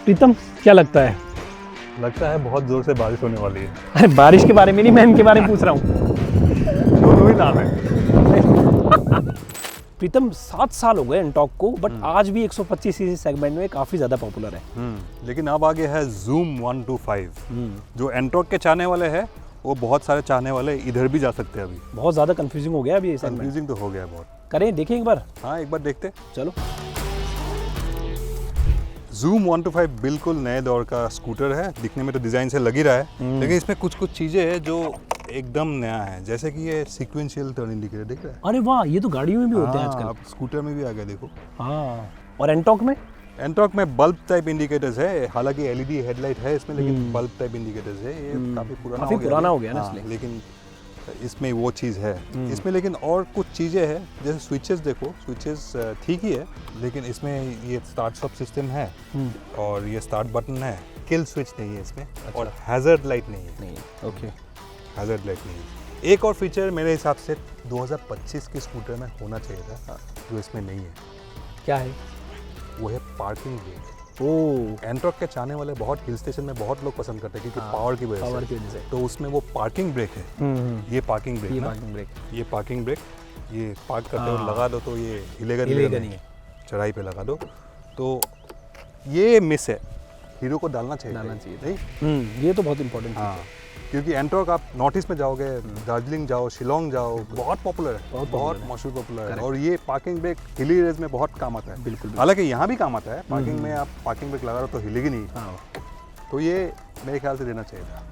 प्रीतम क्या लगता है? लगता है बहुत जोर से बारिश होने वाली है। अरे बारिश के बारे में नहीं, मैं इनके बारे में पूछ रहा हूँ। दोनों ही नाम है। प्रीतम 7 साल हो गए एंटॉक को, बट आज भी 125 सीसी सेगमेंट में काफ़ी ज़्यादा पॉपुलर है। लेकिन अब आगे है Zoom 125। जो एंटॉक के चाहने वाले हैं वो बहुत सारे चाहने वाले इधर भी जा सकते हैं। अभी बहुत ज़्यादा कंफ्यूजिंग हो गया अभी ये सेगमेंट। कंफ्यूजिंग तो हो गया बहुत। करें, देखें एक बार। हाँ, एक बार देखते। चलो। Zoom 125 बिल्कुल नए दौर का स्कूटर है। दिखने में तो डिज़ाइन से लग ही रहा है, लेकिन इसमें कुछ कुछ चीज़ें हैं जो एकदम नया है। जैसे कि ये सीक्वेंशियल टर्न इंडिकेटर दिख रहा है। अरे वाह, ये तो गाड़ियों में भी होते हैं आजकल। अब स्कूटर में भी आ गया, देखो। हाँ, और एंटॉक में? एंटॉक में बल्ब टाइप इंडिकेटर्स है। हालांकि एलईडी हेडलाइट है इसमें, लेकिन बल्ब टाइप इंडिकेटर्स है। ये काफ़ी पुराना हो गया ना, इसलिए। लेकिन इसमें वो चीज़ है। इसमें लेकिन और कुछ चीज़ें हैं, जैसे स्विचेस देखो। स्विचेस ठीक ही है, लेकिन इसमें ये स्टार्ट स्टॉप सिस्टम है और ये स्टार्ट बटन है। किल स्विच नहीं है इसमें। अच्छा। और हैज़र्ड लाइट नहीं है। ओके, हैज़र्ड लाइट नहीं है। एक और फीचर मेरे हिसाब से 2025 के स्कूटर में होना चाहिए था, जो इसमें नहीं है। क्या है? वो है पार्किंग ब्रेक। ओह, एंटॉक के चाहने वाले बहुत हिल स्टेशन में बहुत लोग पसंद करते हैं, क्योंकि पावर की वजह से। तो उसमें वो पार्किंग ब्रेक है। ये पार्किंग ब्रेक, ये पार्किंग ब्रेक, ये पार्क करते हो लगा दो तो ये हिलेगा नहीं। चढ़ाई पे लगा दो तो ये मिस है। हीरो को डालना चाहिए नहीं। ये तो बहुत इंपॉर्टेंट है। क्योंकि एंटॉक आप नॉर्थ ईस्ट में जाओगे, दार्जिलिंग जाओ, शिलोंग जाओ, बहुत पॉपुलर है, बहुत मशहूर पॉपुलर है। और ये पार्किंग ब्रेक हिली एरियाज में बहुत काम आता है। बिल्कुल। हालांकि यहाँ भी काम आता है। पार्किंग में आप पार्किंग ब्रेक लगा दो तो हिलेगी नहीं। तो ये मेरे ख्याल से देना चाहिए था।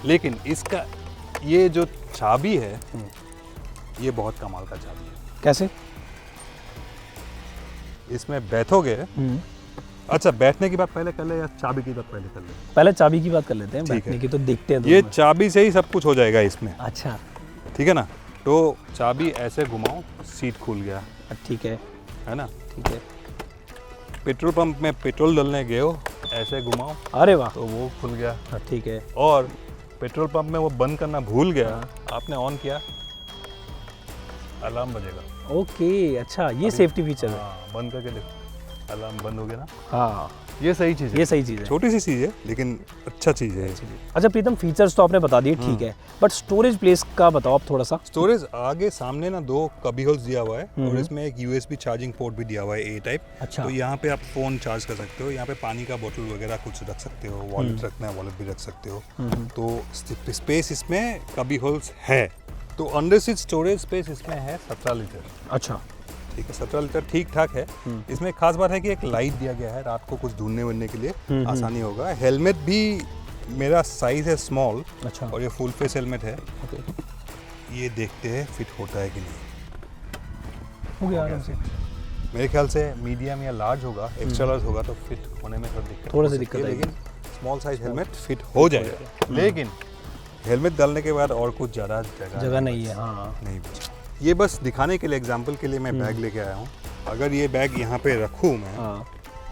लेकिन इसका ये जो चाबी है, ये बहुत कमाल का चाबी है। कैसे? इसमें बैठोगे। अच्छा, बैठने की बात पहले कर ले या चाबी की बात पहले कर ले? पहले चाबी की बात कर लेते हैं, बैठने की तो देखते हैं। ये चाबी से ही सब कुछ हो जाएगा इसमें। अच्छा, ठीक है ना। तो चाबी ऐसे घुमाओ, सीट खुल गया। ठीक है ना। ठीक है। पेट्रोल पंप में पेट्रोल डालने गए हो, ऐसे घुमाओ, अरे वाह, तो वो खुल गया। ठीक है। और पेट्रोल पंप में वो बंद करना भूल गया, आपने ऑन किया, अलार्म बजेगा। ओके, अच्छा, ये सेफ्टी फीचर है। बंद करके देखो, अलार्म बंद हो गया ना। हाँ, ये सही चीज़ है। ये सही चीज़ है। छोटी सी चीज़ है, लेकिन अच्छा चीज़ है। अच्छा प्रीतम, फीचर्स तो आपने बता दिए, ठीक है, बट स्टोरेज प्लेस का बताओ आप थोड़ा सा। स्टोरेज आगे सामने ना 2 कबी होल्स दिया हुआ है, और इसमें एक यूएसबी चार्जिंग पोर्ट भी दिया हुआ है, ए टाइप। अच्छा। तो यहाँ पे आप फ़ोन चार्ज कर सकते हो, यहाँ पे पानी का बोतल वगैरह कुछ रख सकते हो, वॉलेट रखना है वॉलेट भी रख सकते हो। तो स्पेस इसमें कबी होल्स है। तो अंडर सीट स्टोरेज स्पेस इसमें है 17 लीटर। अच्छा, ठीक है, 17 लीटर ठीक ठाक है। इसमें एक खास बात है कि एक लाइट दिया गया है, रात को कुछ ढूंढने वूढने के लिए आसानी होगा। हेलमेट भी मेरा साइज है स्मॉल। अच्छा। और ये फुल फेस हेलमेट है। ओके, ये देखते हैं फिट होता है कि नहीं। हो गया आराम से। मेरे ख्याल से मीडियम या लार्ज होगा, एक्स्ट्रा लार्ज होगा तो फिट होने में थोड़ा सी दिक्कत है, लेकिन स्मॉल साइज हेलमेट फिट हो जाएगा। लेकिन हेलमेट डालने के बाद और कुछ ज़्यादा जगह नहीं है। हाँ, नहीं बचा। ये बस दिखाने के लिए, एग्जांपल के लिए मैं बैग लेके आया हूँ। अगर ये बैग यहाँ पे रखूँ मैं,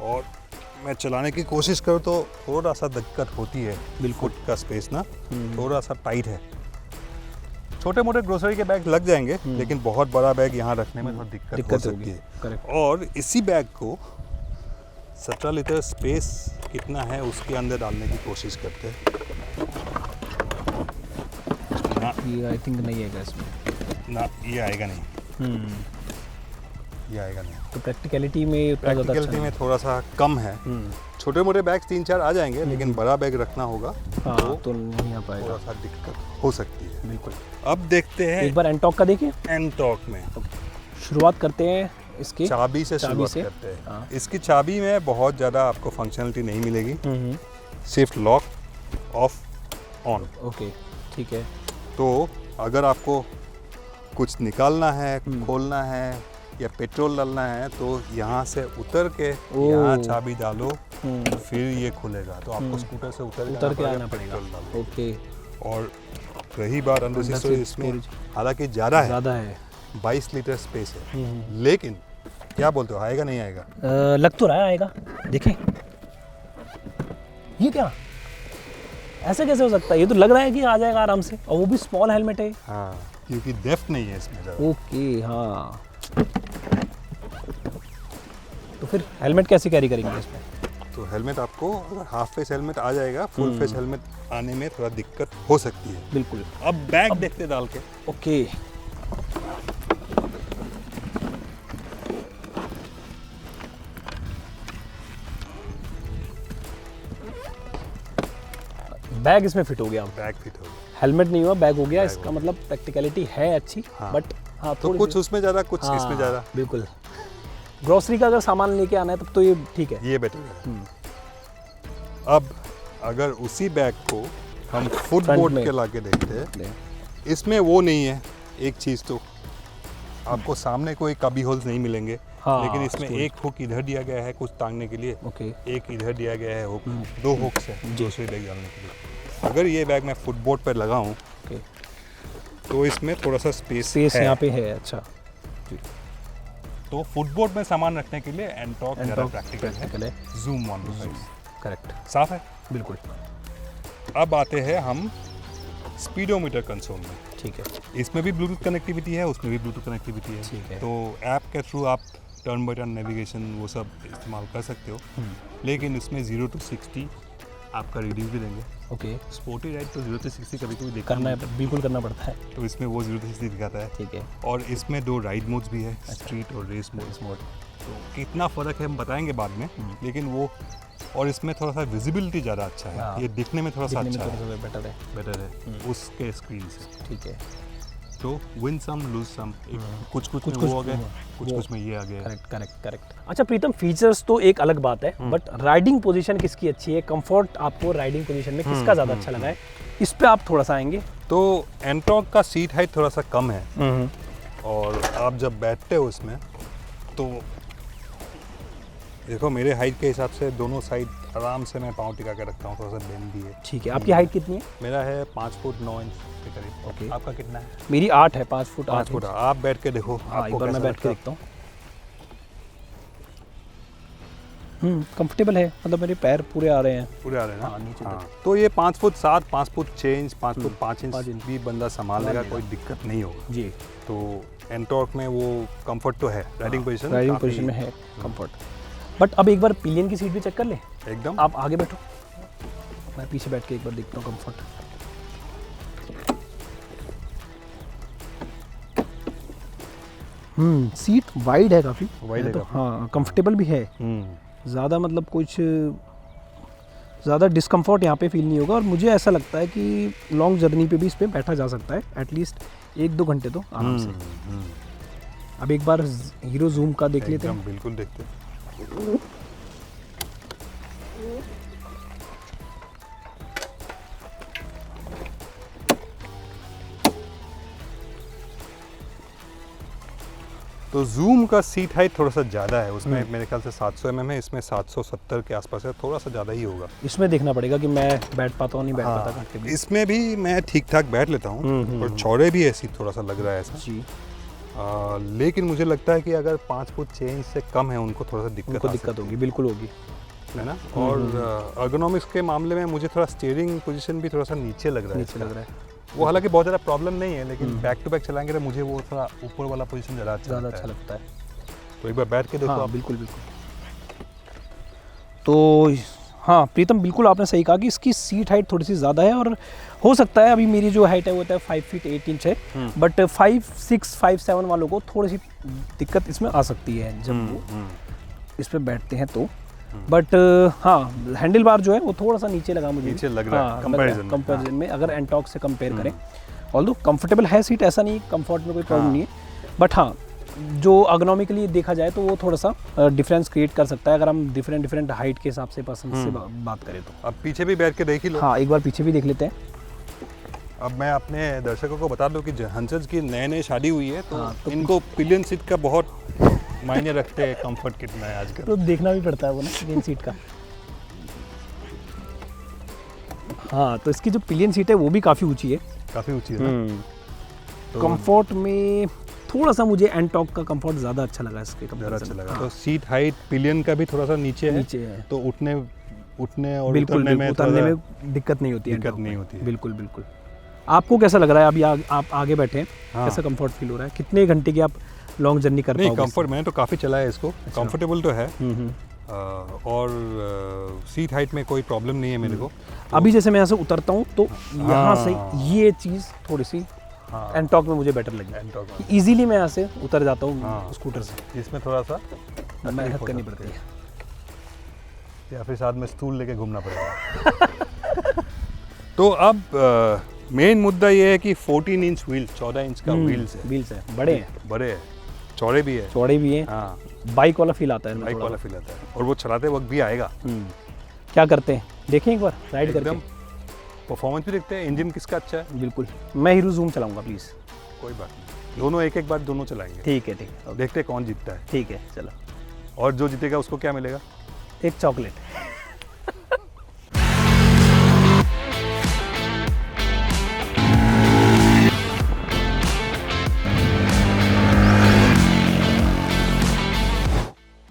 और मैं चलाने की कोशिश करूँ तो थोड़ा सा दिक्कत होती है। फुट का स्पेस ना थोड़ा सा टाइट है। छोटे मोटे ग्रोसरी के बैग लग जाएंगे, लेकिन बहुत बड़ा बैग यहाँ रखने में थोड़ी दिक्कत हो सकती है। और इसी बैग को 17 लीटर स्पेस कितना है उसके अंदर डालने की कोशिश करते हैं। ये आई थिंक नहीं आएगा इसमें ना, ये आएगा नहीं। ये आएगा नहीं। तो प्रैक्टिकलिटी में थोड़ा सा कम है। छोटे मोटे बैग 3-4 आ जाएंगे, लेकिन बड़ा बैग रखना होगा। तो नहीं आ पाएगा, थोड़ा सा दिक्कत हो सकती है। बिल्कुल। अब देखते हैं एक बार एंटॉक का देखिए। एंटॉक में शुरुआत करते हैं इसकी चाबी से शुरुआत करते हैं। इसकी चाबी में बहुत ज़्यादा आपको फंक्शनलिटी नहीं मिलेगी। सिर्फ लॉक, ऑफ, ऑन। ओके, ठीक है। तो अगर आपको कुछ निकालना है, खोलना है या पेट्रोल डालना है, तो यहाँ से उतर के यहाँ चाबी डालो, फिर ये खुलेगा। तो आपको स्कूटर से उतर के आना पड़ेगा। ओके। और रही बात अंदर से स्टोरेज, इसमें हालांकि ज़्यादा है, 22 लीटर स्पेस है। लेकिन क्या बोलते हो, आएगा नहीं आएगा? लग तो रहा है आएगा, देखें। ये क्या, ऐसे कैसे हो सकता है? ये तो लग रहा है कि आ जाएगा आराम से, और वो भी स्मॉल हेलमेट है। हाँ, क्योंकि डेप्थ नहीं है इसमें ज़्यादा। ओके, हाँ। तो फिर हेलमेट कैसे कैरी करेंगे इसमें? तो हेलमेट आपको अगर हाफ फेस हेलमेट आ जाएगा, फुल फेस हेलमेट आने में थोड़ा दिक्कत हो सकती है। बिल्कुल। अब बैग देखते डाल के। ओके, बैग इसमें फिट हो गया। बैग फिट हो गया, हेलमेट नहीं हुआ, बैग हो गया। इसका मतलब प्रैक्टिकलिटी है अच्छी। हाँ। बट हाँ, तो कुछ उसमें ज़्यादा, कुछ इसमें ज़्यादा। बिल्कुल। ग्रोसरी का अगर सामान लेके आना है तब तो ये ठीक है, ये बेटर है। अब अगर उसी बैग को हम फुट फ्रंट बोर्ड में। के लाके देखते हैं, इसमें वो नहीं है। एक चीज़ तो आपको सामने कोई कभी होल्स नहीं मिलेंगे, हाँ, लेकिन इसमें स्टूल। एक हुक इधर दिया गया है कुछ टांगने के लिए, ओके। एक इधर दिया गया है हुक, 2 हुक्स है दूसरे बैग डालने के लिए। अगर ये बैग मैं फुटबोर्ड पर लगाऊं ओके, तो इसमें थोड़ा सा स्पेस स्पेस है। यहाँ पे है। अच्छा, तो फुटबोर्ड में सामान रखने के लिए एंटॉक ज़्यादा एंटॉक प्रैक्टिकल प्रैक्टिकल है। है। जूम 125 करेक्ट, साफ है। बिल्कुल। अब आते हैं हम स्पीडोमीटर कंसोल में। ठीक है, इसमें भी ब्लूटूथ कनेक्टिविटी है, उसमें भी ब्लूटूथ कनेक्टिविटी है। ठीक है। तो ऐप के थ्रू आप टर्न बाय टर्न नेविगेशन वो सब इस्तेमाल कर सकते हो, लेकिन इसमें 0 to 60 आपका रीडिंग भी देंगे। ओके। स्पोर्टी राइड तो 0 to 60 कभी कभी देखना करना है, बिल्कुल करना पड़ता है। तो इसमें वो 0 to 60 दिखाता है। ठीक है। और इसमें 2 राइड मोड्स भी है, स्ट्रीट और रेस मोड। तो कितना फ़र्क है हम बताएंगे बाद में, लेकिन वो, और इसमें थोड़ा सा विजिबिलिटी ज़्यादा अच्छा है। हाँ। ये दिखने में थोड़ा सा अच्छा है, बेटर है। बेटर है उसके स्क्रीन से। ठीक है। तो विन सम लूज सम, कुछ कुछ में वो आ गए, कुछ कुछ में ये आ गया। Correct correct correct. अच्छा प्रीतम, फीचर्स तो एक अलग बात है, बट राइडिंग पोजीशन किसकी अच्छी है? कंफर्ट आपको राइडिंग पोजीशन में किसका ज़्यादा अच्छा लगा है? इस पे आप थोड़ा सा आएंगे। तो एंटॉक का सीट हाइट थोड़ा सा कम है, और आप जब बैठते हो इसमें तो देखो मेरे हाइट के हिसाब से दोनों साइड आराम से मैं पाँव टिका के रखता हूँ, थोड़ा सा बेंड भी है। ठीक है। आपकी हाइट कितनी है? मेरा है 5 फुट 9 इंच के करीब। ओके। आपका कितना है? मेरी 8 है, 5 फुट 5 फुट। आप बैठ के देखो, हाँ, एक आपको बार मैं कैसा बैठ के लगता है? देखता हूँ। कंफर्टेबल है, मतलब मेरे पैर पूरे आ रहे हैं। पूरे आ रहे हैं ना? हाँ, नीचे हाँ। तो ये 5 foot 7, 5 foot 6 inch, 5 foot 5 5 inch inch भी बंदा संभाल संभाल लेगा, लेगा। कोई दिक्कत नहीं होगा। जी। तो एंटॉक में वो कंफर्ट तो है, राइडिंग पोजीशन राइडिंग पोजीशन में है कंफर्ट। बट अब एक बार पिलियन की सीट भी चेक कर ले। एकदम। आप आगे बैठो, मैं पीछे बैठ के एक बार देखता हूँ कंफर्ट। सीट वाइड है काफ़ी। वाइड है तो काफी। हाँ, कंफर्टेबल भी है। ज़्यादा मतलब कुछ ज़्यादा डिस्कम्फर्ट यहाँ पे फील नहीं होगा, और मुझे ऐसा लगता है कि लॉन्ग जर्नी पे भी इस पे बैठा जा सकता है, एटलीस्ट 1-2 घंटे तो आराम से। अब एक बार हीरो जूम का देख लेते हैं। एकदम बिल्कुल देखते हैं। तो जूम का सीट हाइट थोड़ा सा ज़्यादा है, उसमें मेरे ख्याल से 700 mm है, इसमें 770 के आसपास है, थोड़ा सा ज़्यादा ही होगा। इसमें देखना पड़ेगा कि मैं बैठ पाता हूँ नहीं बैठ पाता हाँ, कंफर्टेबली। इसमें भी मैं ठीक ठाक बैठ लेता हूँ, और चौड़े भी ऐसी थोड़ा सा लग रहा है ऐसा। जी। लेकिन मुझे लगता है कि अगर 5 फुट 6 इंच से कम है उनको थोड़ा सा उनको दिक्कत होगी, बिल्कुल होगी। है ना। और अर्गोनॉमिक्स के मामले में मुझे थोड़ा स्टीयरिंग पोजीशन भी थोड़ा सा नीचे लग रहा है नीचे इसका। लग रहा है। वो हालांकि बहुत ज़्यादा प्रॉब्लम नहीं है, लेकिन बैक टू बैक चलाएंगे तो मुझे वो थोड़ा ऊपर वाला पोजीशन ज़्यादा अच्छा ज़्यादा लगता अच्छा है। लगता है। तो एक बार बैठ के देखो हाँ, आप। बिल्कुल बिल्कुल। तो हाँ प्रीतम, बिल्कुल आपने सही कहा कि इसकी सीट हाइट थोड़ी सी ज़्यादा है, और हो सकता है अभी मेरी जो हाइट है वो होता है 5 फीट 8 इंच है, बट 5, 6, 5, 7 वालों को थोड़ी सी दिक्कत इसमें आ सकती है जब वो इस पर बैठते हैं तो। बट हाँ, हैंडल बार जो है वो थोड़ा सा नीचे लगा मुझे, नीचे लग रहा है कंपैरिजन में, अगर एंटॉक से कंपेयर करें। ऑल्दो कंफर्टेबल है सीट, ऐसा नहीं, कंफर्ट में कोई प्रॉब्लम नहीं है, बट हाँ जो अर्गोनॉमिकली देखा जाए तो वो थोड़ा सा डिफरेंस क्रिएट कर सकता है, अगर हम डिफरेंट हाइट के हिसाब से पसंद से बात करें तो। अब पीछे भी बैठ के देख ही लो। हाँ, एक बार पीछे भी देख लेते हैं। अब मैं अपने दर्शकों को बता दूं कि हंसज की नए शादी हुई है, तो, हाँ, तो इनको पिलियन सीट का बहुत मायने रखते हैं, कंफर्ट कितना है आजकल। तो देखना भी पड़ता है वो ना, पिलियन सीट का। हाँ, तो इसकी जो पिलियन सीट है वो भी काफ़ी ऊंची है, काफ़ी ऊंची है ना। तो कंफर्ट में थोड़ा सा मुझे एंटॉक का कंफर्ट ज़्यादा अच्छा लगा इसके ज़्यादा अच्छा कंपैरिजन। लगा। तो सीट हाइट पिलियन का भी थोड़ा सा नीचे है, नीचे है, तो उठने और बिल्कुल उतरने में उतरने थोड़ा में दिक्कत नहीं होती है, दिक्कत एंटॉक नहीं में। होती है। बिल्कुल बिल्कुल। आपको कैसा लग रहा है अभी आप आगे बैठे हैं? हाँ। कैसा कंफर्ट फील हो रहा है? कितने घंटे की आप लॉन्ग जर्नी कर नहीं, पाओगे? कंफर्ट मैंने तो काफ़ी चला है इसको, कंफर्टेबल तो है। और सीट हाइट में कोई प्रॉब्लम नहीं है मेरे को। अभी जैसे मैं यहाँ से उतरता हूँ तो यहाँ से ये चीज़ थोड़ी सी एंटॉक में मुझे बेटर लगी। इजीली मैं यहाँ से उतर जाता हूँ स्कूटर से। इसमें थोड़ा सा मेहनत करनी पड़ती है, या फिर साथ में स्टूल लेके घूमना पड़ेगा। तो अब मेन मुद्दा ये है कि 14 इंच व्हील, 14 इंच का व्हील्स है, बड़े हैं, चौड़े भी है। हाँ, बाइक वाला फील आता है, बाइक वाला फील आता है, और वो चलाते वक्त भी आएगा। क्या करते हैं देखें एक बार राइड करके, परफॉर्मेंस भी देखते हैं, इंजन किसका अच्छा है। बिल्कुल, मैं हीरो जूम चलाऊंगा प्लीज़। कोई बात नहीं, दोनों एक बार दोनों चलाएंगे। ठीक है देखते हैं कौन जीतता है। ठीक है चलो। और जो जीतेगा उसको क्या मिलेगा? एक चॉकलेट।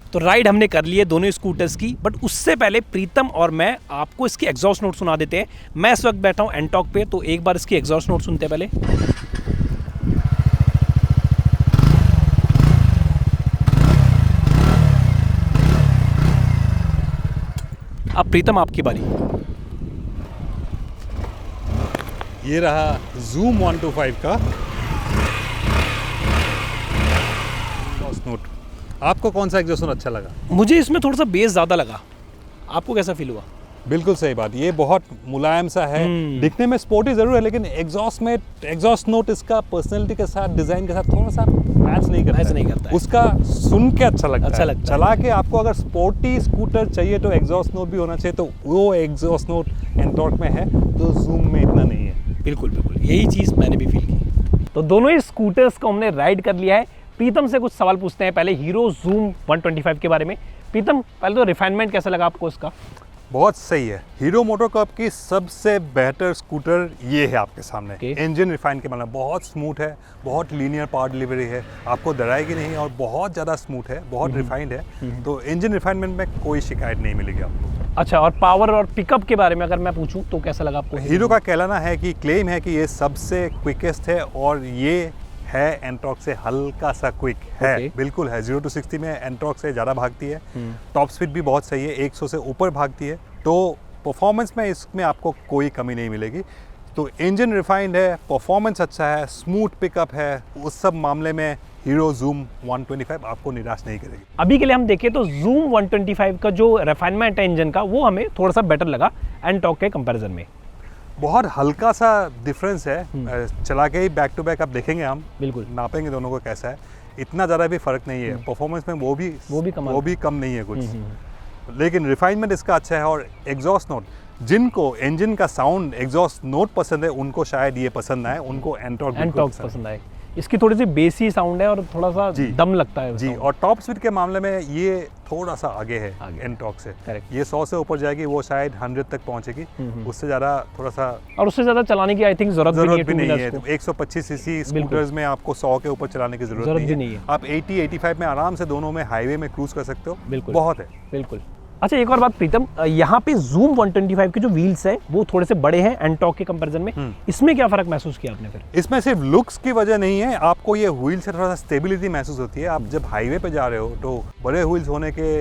तो राइड हमने कर ली है दोनों स्कूटर्स की, बट उससे पहले प्रीतम और मैं आपको इसकी एग्जॉस्ट नोट सुना देते हैं। मैं इस वक्त बैठा हूँ एंटॉक पे, तो एक बार इसकी एग्जॉस्ट नोट सुनते हैं पहले। अब प्रीतम आपकी बारी। ये रहा Zoom 125 का नोट। आपको कौन सा एग्जॉस्ट अच्छा लगा? मुझे इसमें थोड़ा सा बेस ज़्यादा लगा, आपको कैसा फील हुआ? बिल्कुल सही बात, ये बहुत मुलायम सा है, दिखने में स्पोर्टी जरूर है, लेकिन एग्जॉस्ट नोट इसका पर्सनैलिटी के साथ, डिजाइन के साथ थोड़ा सा मैच नहीं करता है। उसका सुन के अच्छा लगता है। चला के आपको अगर स्पोर्टी स्कूटर चाहिए तो एग्जॉस्ट नोट भी होना चाहिए, तो वो एग्जॉस्ट नोट एंटॉर्क में है, तो जूम में इतना नहीं है। बिल्कुल यही चीज़ मैंने भी फील की। तो दोनों ही स्कूटर्स को हमने राइड कर लिया है। प्रीतम से कुछ सवाल पूछते हैं पहले हीरो जूम 125 के बारे में। प्रीतम, पहले तो रिफाइनमेंट कैसा लगा आपको इसका? बहुत सही है। हीरो मोटोकॉर्प की सबसे बेहतर स्कूटर ये है आपके सामने। इंजन रिफाइन के मतलब बहुत स्मूथ है, बहुत लीनियर पावर डिलीवरी है, आपको डराएगी नहीं, और बहुत ज़्यादा स्मूथ है, बहुत रिफाइंड है। तो इंजन रिफाइनमेंट में कोई शिकायत नहीं मिलेगी आपको। अच्छा, और पावर और पिकअप के बारे में अगर मैं पूछूं तो कैसा लगा आपको? हीरो का कहना है कि क्लेम है कि ये सबसे क्विकेस्ट है, और ये है एंटॉर्क से हल्का सा क्विक है। बिल्कुल है, 0 to 60 में एंटॉर्क से ज़्यादा भागती है। टॉप स्पीड भी बहुत सही है, 100 से ऊपर भागती है, तो परफॉर्मेंस में इसमें आपको कोई कमी नहीं मिलेगी। तो इंजन रिफाइंड है, परफॉर्मेंस अच्छा है, स्मूथ पिकअप है, उस सब मामले में हीरो जूम 125 आपको निराश नहीं करेगी। अभी के लिए हम देखें तो जूम 125 का जो रिफाइनमेंट है इंजन का, वो हमें थोड़ा सा बेटर लगा एंटॉर्क के कंपैरिजन में। बहुत हल्का सा डिफरेंस है, चला के ही बैक टू बैक आप देखेंगे, हम बिल्कुल नापेंगे दोनों को कैसा है, इतना ज़्यादा भी फर्क नहीं है। परफॉर्मेंस में वो भी कम नहीं है कुछ, लेकिन रिफाइनमेंट इसका अच्छा है। और एग्जॉस्ट नोट, जिनको इंजन का साउंड एग्जॉस्ट नोट पसंद है उनको शायद ये पसंद आए, उनको एंटॉर्क पसंद आए। इसकी थोड़ी सी बेसी साउंड है और थोड़ा सा दम लगता है जी। और टॉप स्पीड के मामले में ये थोड़ा सा आगे है एंटॉर्क से। ये 100 से ऊपर जाएगी, वो शायद 100 तक पहुंचेगी, उससे ज़्यादा थोड़ा सा, और उससे ज़्यादा चलाने की आई थिंक ज़रूरत भी नहीं है। 125 सीसी स्कूटर्स में आपको 100 के ऊपर चलाने की ज़रूरत नहीं है। आप 80-85 में आराम से दोनों में हाईवे में क्रूज कर सकते हो। बिल्कुल, बहुत है। बिल्कुल। अच्छा, एक और बात प्रीतम, यहाँ पे जूम 125 के जो व्हील्स हैं वो थोड़े से बड़े हैं एंटॉर्क के कंपैरिजन में, इसमें क्या फर्क महसूस किया आपने फिर? इसमें सिर्फ लुक्स की वजह नहीं है, आपको ये व्हील से थोड़ा सा स्टेबिलिटी महसूस होती है। आप जब हाईवे पे जा रहे हो तो बड़े व्हील्स होने के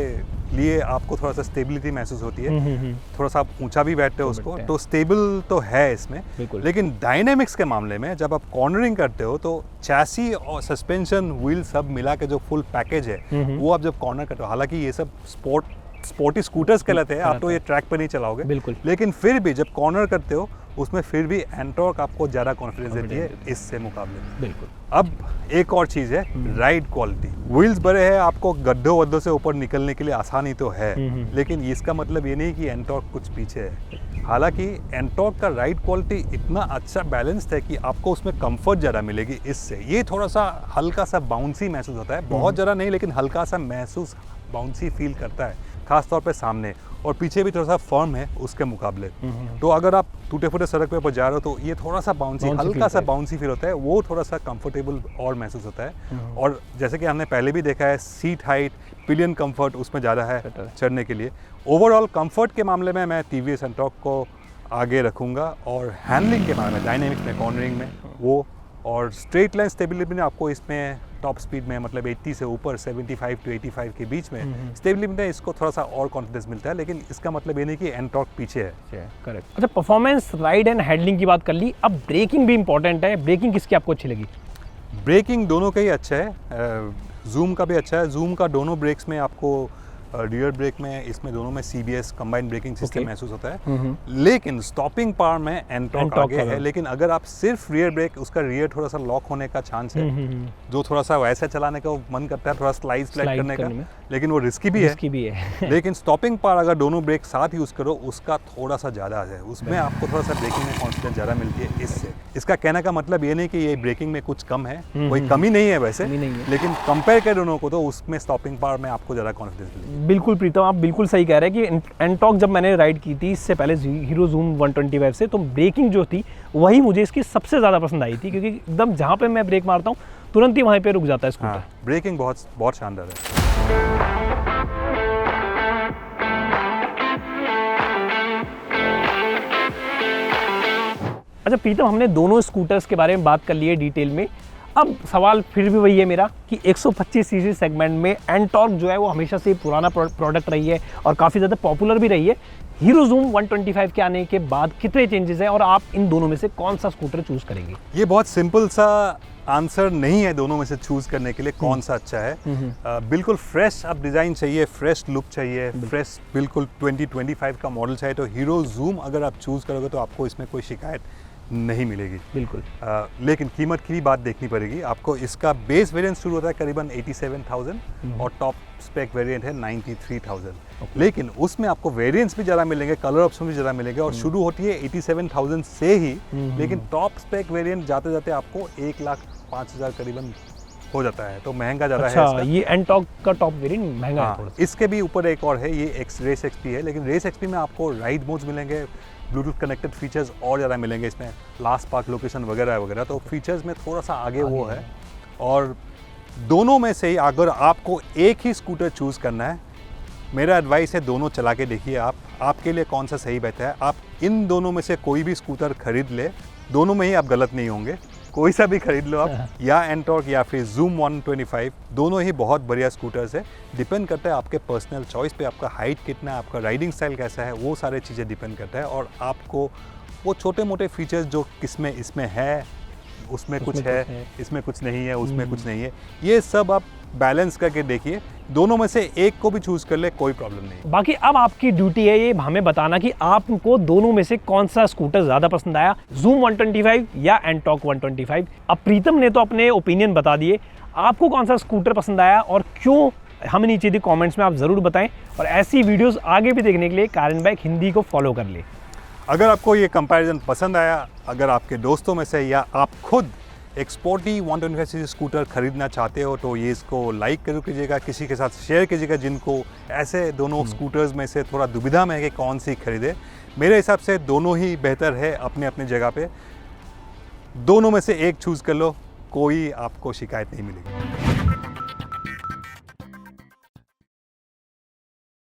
लिए आपको थोड़ा सा स्टेबिलिटी महसूस होती है, थोड़ा सा आप ऊंचा भी बैठते हो उसको, तो स्टेबल तो है इसमें। लेकिन डायनेमिक्स के मामले में जब आप कॉर्नरिंग करते हो तो चैसी और सस्पेंशन व्हील सब मिला के जो फुल पैकेज है, वो आप जब कॉर्नर करते हो, हालांकि ये सब स्पोर्टी स्कूटर्स कहलाते हैं, आप तो ये ट्रैक पे नहीं चलाओगे, बिल्कुल, लेकिन फिर भी जब कॉर्नर करते हो उसमें फिर भी एंटॉर्क आपको ज़्यादा कॉन्फिडेंस देती है इससे मुकाबले में। बिल्कुल। अब एक और चीज़ है राइड क्वालिटी। व्हील्स बड़े हैं, आपको गड्ढों वड्ढों से ऊपर निकलने के लिए आसानी तो है, लेकिन इसका मतलब ये नहीं कि एंटॉर्क कुछ पीछे है। हालांकि एंटॉर्क का राइड क्वालिटी इतना अच्छा बैलेंस्ड है कि आपको उसमें कंफर्ट ज़्यादा मिलेगी इससे। ये थोड़ा सा हल्का सा बाउंसी महसूस होता है, बहुत ज़्यादा नहीं, लेकिन हल्का सा महसूस बाउंसी फील करता है, खास तौर पे सामने, और पीछे भी थोड़ा सा फर्म है उसके मुकाबले। तो अगर आप टूटे फूटे सड़क पे ऊपर जा रहे हो तो ये थोड़ा सा बाउंसी, हल्का सा बाउंसी फील होता है, वो थोड़ा सा कंफर्टेबल और महसूस होता है। और जैसे कि हमने पहले भी देखा है, सीट हाइट, पिलियन कंफर्ट उसमें ज़्यादा है चढ़ने के लिए। ओवरऑल कंफर्ट के मामले में मैं TVS एंटॉर्क को आगे रखूँगा, और हैंडलिंग के मामले में, डायनेमिक्स में, कॉर्नरिंग में, वो और स्ट्रेट लाइन स्टेबिलिटी में आपको इसमें टॉप स्पीड में मतलब 80 से ऊपर 75 to 85 के बीच में स्टेबिलिटी में इसको थोड़ा सा और कॉन्फिडेंस मिलता है, लेकिन इसका मतलब ये नहीं कि एंटॉर्क पीछे है। करेक्ट। अच्छा, परफॉर्मेंस, राइड एंड हैंडलिंग की बात कर ली, अब ब्रेकिंग भी इंपॉर्टेंट है। ब्रेकिंग किसकी आपको अच्छी लगी? ब्रेकिंग दोनों का ही अच्छा है, जूम का भी अच्छा है। जूम का दोनों ब्रेक्स में आपको रियर ब्रेक में, इसमें दोनों में CBS कंबाइंड ब्रेकिंग सिस्टम महसूस होता है, लेकिन स्टॉपिंग पावर में एंटॉर्क आगे है। लेकिन अगर आप सिर्फ रियर ब्रेक, उसका रियर थोड़ा सा लॉक होने का चांस है, जो थोड़ा सा वैसे चलाने का मन करता है, थोड़ा स्लाइड करने का, लेकिन वो रिस्की भी है। लेकिन स्टॉपिंग पावर अगर दोनों ब्रेक साथ यूज करो, उसका थोड़ा सा ज़्यादा है, उसमें आपको थोड़ा सा ब्रेकिंग में कॉन्फिडेंस ज़्यादा मिलती है। इससे इसका कहने का मतलब ये नहीं कि ये ब्रेकिंग में कुछ कम है, कोई कमी नहीं है वैसे, लेकिन कंपेयर करें दोनों को तो उसमें स्टॉपिंग पावर में आपको ज़्यादा कॉन्फिडेंस मिलेगा। बिल्कुल प्रीतम, आप बिल्कुल सही कह रहे हैं कि एंटॉर्क जब मैंने राइड की थी इससे पहले हीरो जूम 125 से, तो ब्रेकिंग जो थी वही मुझे इसकी सबसे ज़्यादा पसंद आई थी, क्योंकि एकदम जहाँ पे मैं ब्रेक मारता हूँ तुरंत ही वहीं पे रुक जाता है स्कूटर। हाँ, ब्रेकिंग बहुत शानदार है। अच्छा प्रीतम, हमने दोनों स्कूटर्स के बारे में बात कर ली है डिटेल में। अब सवाल फिर भी वही है मेरा कि 125 सीसी सेगमेंट में एंटॉर्क जो है वो हमेशा से पुराना प्रोडक्ट रही है और काफ़ी ज़्यादा पॉपुलर भी रही है। हीरो जूम 125 के आने के बाद कितने चेंजेस हैं और आप इन दोनों में से कौन सा स्कूटर चूज़ करेंगे? ये बहुत सिंपल सा आंसर नहीं है दोनों में से चूज़ करने के लिए कौन सा अच्छा है। बिल्कुल फ्रेश अब डिज़ाइन चाहिए, फ्रेश लुक चाहिए, फ्रेश बिल्कुल 2025 का मॉडल चाहिए, तो हीरो जूम अगर आप चूज़ करोगे तो आपको इसमें कोई शिकायत नहीं मिलेगी। बिल्कुल। लेकिन कीमत की भी बात देखनी पड़ेगी आपको। इसका बेस वेरिएंट शुरू होता है करीबन 87,000 और टॉप स्पेक वेरिएंट है 93,000। लेकिन उसमें आपको वेरिएंट्स भी ज़्यादा मिलेंगे, कलर ऑप्शन भी ज़्यादा मिलेंगे और शुरू होती है 87,000 से ही। लेकिन टॉप स्पेक वेरिएंट जाते जाते आपको 1,05,000 करीबन हो जाता है, तो महंगा ज़्यादा है इसका। ये एंटॉर्क का टॉप वेरिएंट महंगा है थोड़ा। इसके भी ऊपर एक और है, ये रेस XP है, लेकिन रेस XP में आपको राइड मोड्स मिलेंगे, ब्लूटूथ कनेक्टेड फीचर्स और ज़्यादा मिलेंगे इसमें, लास्ट पार्क लोकेशन वगैरह वगैरह, तो फीचर्स में थोड़ा सा आगे वो है। और दोनों में से ही अगर आपको एक ही स्कूटर चूज़ करना है, मेरा एडवाइस है दोनों चला के देखिए आप, आपके लिए कौन सा सही बेहतर है। आप इन दोनों में से कोई भी स्कूटर खरीद ले, दोनों में ही आप गलत नहीं होंगे, कोई सा भी खरीद लो आप, या एंटॉर्क या फिर जूम 125, दोनों ही बहुत बढ़िया स्कूटर्स है। डिपेंड करता है आपके पर्सनल चॉइस पे, आपका हाइट कितना है, आपका राइडिंग स्टाइल कैसा है, वो सारे चीज़ें डिपेंड करता है। और आपको वो छोटे मोटे फीचर्स जो किसमें इसमें है, उसमें कुछ है, इसमें कुछ नहीं है, उसमें कुछ नहीं है, ये सब आप बैलेंस करके देखिए। दोनों में से एक को भी चूज कर ले, कोई प्रॉब्लम नहीं। बाकी अब आपकी ड्यूटी है ये हमें बताना कि आपको दोनों में से कौन सा स्कूटर ज्यादा पसंद आया, जूम 125 या एंटॉर्क 125। अब प्रीतम ने तो अपने ओपिनियन बता दिए, आपको कौन सा स्कूटर पसंद आया और क्यों, हमें नीचे दी कमेंट्स में आप जरूर बताएं। और ऐसी वीडियोस आगे भी देखने के लिए कार एंड बाइक हिंदी को फॉलो कर ले। अगर आपको ये कंपैरिजन पसंद आया, अगर आपके दोस्तों में से या आप खुद एक स्पोर्टी 125 सीसी स्कूटर खरीदना चाहते हो, तो ये इसको लाइक जरूर कीजिएगा, किसी के साथ शेयर कीजिएगा जिनको ऐसे दोनों स्कूटर्स में से थोड़ा दुविधा में है कि कौन सी खरीदे। मेरे हिसाब से दोनों ही बेहतर है अपने अपने जगह पे, दोनों में से एक चूज़ कर लो, कोई आपको शिकायत नहीं मिलेगी।